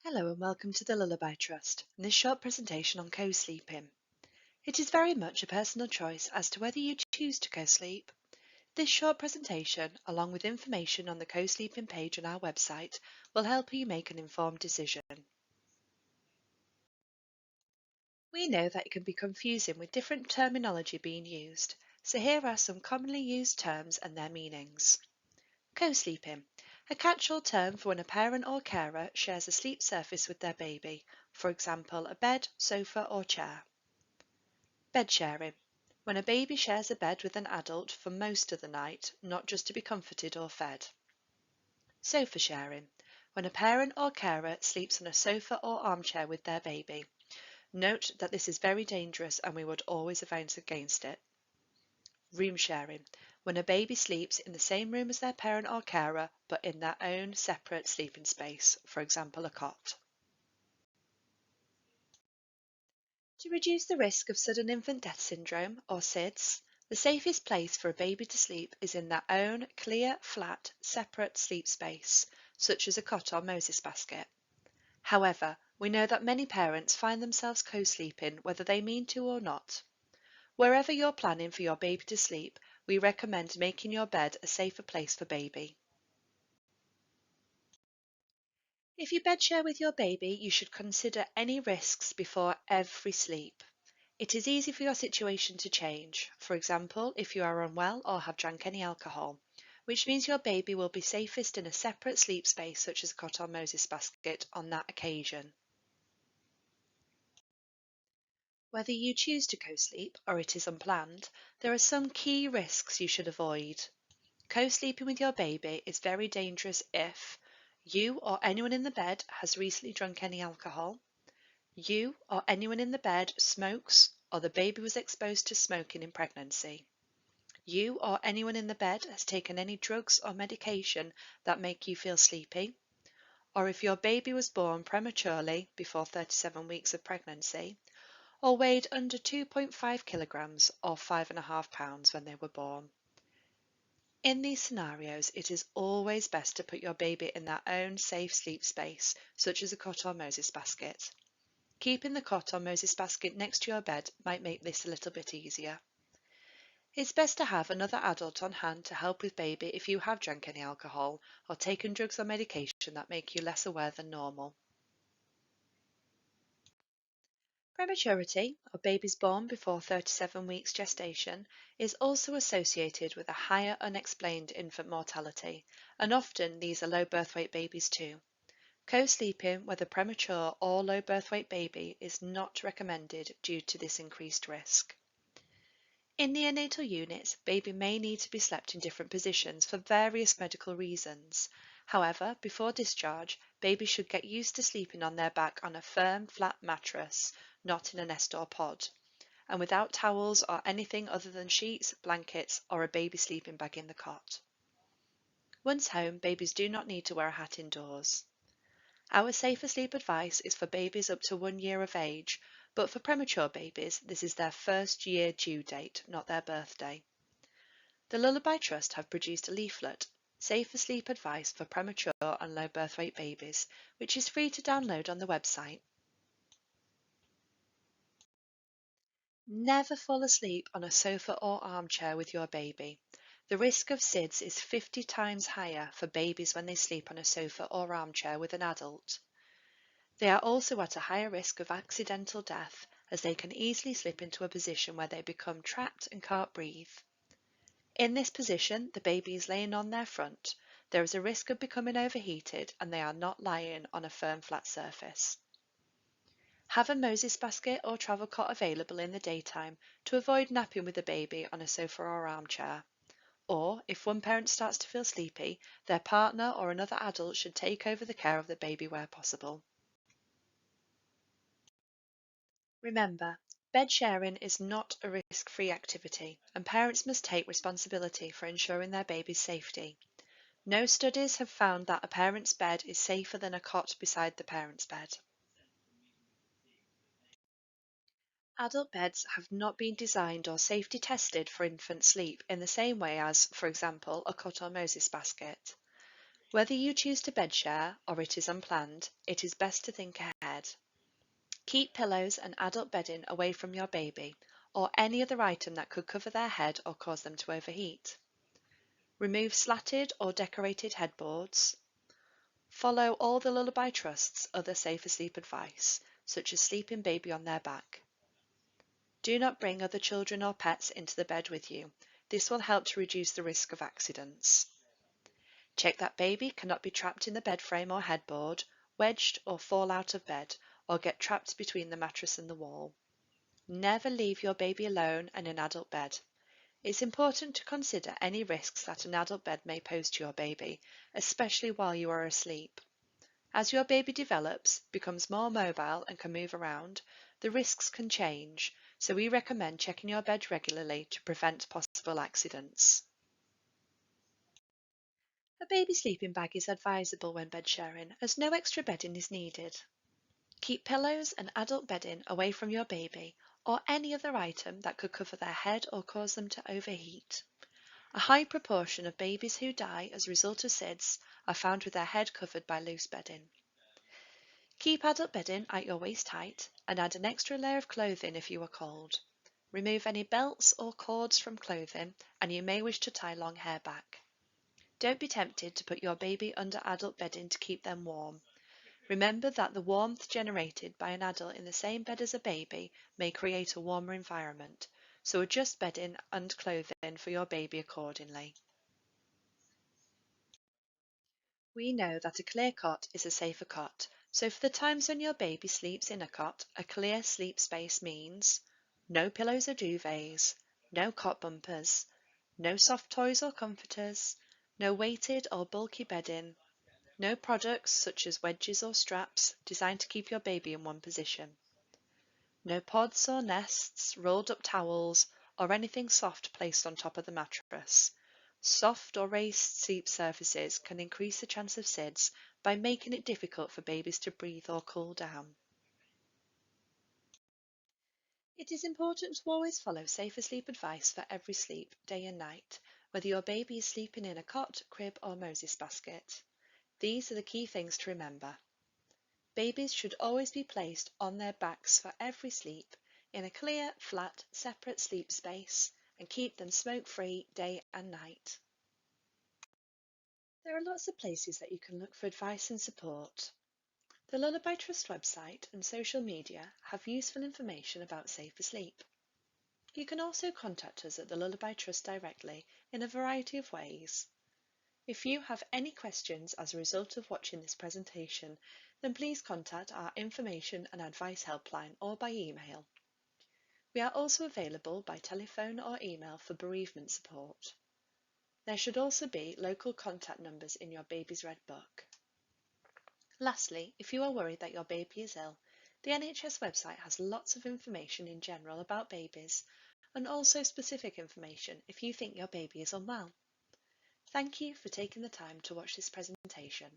Hello and welcome to the Lullaby Trust and this short presentation on co-sleeping. It is very much a personal choice as to whether you choose to co-sleep. This short presentation, along with information on the co-sleeping page on our website, will help you make an informed decision. We know that it can be confusing with different terminology being used, so here are some commonly used terms and their meanings. Co-sleeping, a catch-all term for when a parent or carer shares a sleep surface with their baby, for example a bed, sofa or chair. Bed sharing, when a baby shares a bed with an adult for most of the night, not just to be comforted or fed. Sofa sharing, when a parent or carer sleeps on a sofa or armchair with their baby. Note that this is very dangerous and we would always advise against it. Room sharing, when a baby sleeps in the same room as their parent or carer but in their own separate sleeping space, for example a cot. To reduce the risk of sudden infant death syndrome, or SIDS, the safest place for a baby to sleep is in their own clear, flat, separate sleep space, such as a cot or Moses basket. However, we know that many parents find themselves co-sleeping whether they mean to or not. Wherever you're planning for your baby to sleep, we recommend making your bed a safer place for baby. If you bed share with your baby, you should consider any risks before every sleep. It is easy for your situation to change, for example, if you are unwell or have drank any alcohol, which means your baby will be safest in a separate sleep space such as a cot or Moses basket on that occasion. Whether you choose to co-sleep or it is unplanned, there are some key risks you should avoid. Co-sleeping with your baby is very dangerous if you or anyone in the bed has recently drunk any alcohol, you or anyone in the bed smokes or the baby was exposed to smoking in pregnancy, you or anyone in the bed has taken any drugs or medication that make you feel sleepy, or if your baby was born prematurely before 37 weeks of pregnancy, or weighed under 2.5 kilograms or 5.5 pounds when they were born. In these scenarios, it is always best to put your baby in their own safe sleep space, such as a cot or Moses basket. Keeping the cot or Moses basket next to your bed might make this a little bit easier. It's best to have another adult on hand to help with baby if you have drank any alcohol or taken drugs or medication that make you less aware than normal. Prematurity, or babies born before 37 weeks gestation, is also associated with a higher unexplained infant mortality, and often these are low birth weight babies too. Co-sleeping with a premature or low birth weight baby is not recommended due to this increased risk. In neonatal units, baby may need to be slept in different positions for various medical reasons. However, before discharge, babies should get used to sleeping on their back on a firm, flat mattress, not in a nest or pod, and without towels or anything other than sheets, blankets, or a baby sleeping bag in the cot. Once home, babies do not need to wear a hat indoors. Our safer sleep advice is for babies up to 1 year of age, but for premature babies, this is their first year due date, not their birthday. The Lullaby Trust have produced a leaflet, Safer Sleep Advice for Premature and Low Birth Weight Babies, which is free to download on the website. Never fall asleep on a sofa or armchair with your baby. The risk of SIDS is 50 times higher for babies when they sleep on a sofa or armchair with an adult. They are also at a higher risk of accidental death as they can easily slip into a position where they become trapped and can't breathe. In this position, the baby is laying on their front. There is a risk of becoming overheated and they are not lying on a firm flat surface. Have a Moses basket or travel cot available in the daytime to avoid napping with the baby on a sofa or armchair. Or, if one parent starts to feel sleepy, their partner or another adult should take over the care of the baby where possible. Remember, bed sharing is not a risk-free activity, and parents must take responsibility for ensuring their baby's safety. No studies have found that a parent's bed is safer than a cot beside the parent's bed. Adult beds have not been designed or safety tested for infant sleep in the same way as, for example, a cot or Moses basket. Whether you choose to bed share or it is unplanned, it is best to think ahead. Keep pillows and adult bedding away from your baby or any other item that could cover their head or cause them to overheat. Remove slatted or decorated headboards. Follow all the Lullaby Trust's other safe asleep advice, such as sleeping baby on their back. Do not bring other children or pets into the bed with you. This will help to reduce the risk of accidents. Check that baby cannot be trapped in the bed frame or headboard, wedged or fall out of bed, or get trapped between the mattress and the wall. Never leave your baby alone in an adult bed. It's important to consider any risks that an adult bed may pose to your baby, especially while you are asleep. As your baby develops, becomes more mobile and can move around, the risks can change, so we recommend checking your bed regularly to prevent possible accidents. A baby sleeping bag is advisable when bed sharing, as no extra bedding is needed. Keep pillows and adult bedding away from your baby or any other item that could cover their head or cause them to overheat. A high proportion of babies who die as a result of SIDS are found with their head covered by loose bedding. Keep adult bedding at your waist height and add an extra layer of clothing if you are cold. Remove any belts or cords from clothing, and you may wish to tie long hair back. Don't be tempted to put your baby under adult bedding to keep them warm. Remember that the warmth generated by an adult in the same bed as a baby may create a warmer environment, so adjust bedding and clothing for your baby accordingly. We know that a clear cot is a safer cot, so for the times when your baby sleeps in a cot, a clear sleep space means no pillows or duvets, no cot bumpers, no soft toys or comforters, no weighted or bulky bedding, no products such as wedges or straps designed to keep your baby in one position, no pods or nests, rolled up towels, or anything soft placed on top of the mattress. Soft or raised sleep surfaces can increase the chance of SIDS by making it difficult for babies to breathe or cool down. It is important to always follow safer sleep advice for every sleep, day and night, whether your baby is sleeping in a cot, crib or Moses basket. These are the key things to remember. Babies should always be placed on their backs for every sleep, in a clear, flat, separate sleep space, and keep them smoke-free day and night. There are lots of places that you can look for advice and support. The Lullaby Trust website and social media have useful information about safer sleep. You can also contact us at the Lullaby Trust directly in a variety of ways. If you have any questions as a result of watching this presentation, then please contact our information and advice helpline or by email. We are also available by telephone or email for bereavement support. There should also be local contact numbers in your baby's red book. Lastly, if you are worried that your baby is ill, the NHS website has lots of information in general about babies and also specific information if you think your baby is unwell. Thank you for taking the time to watch this presentation.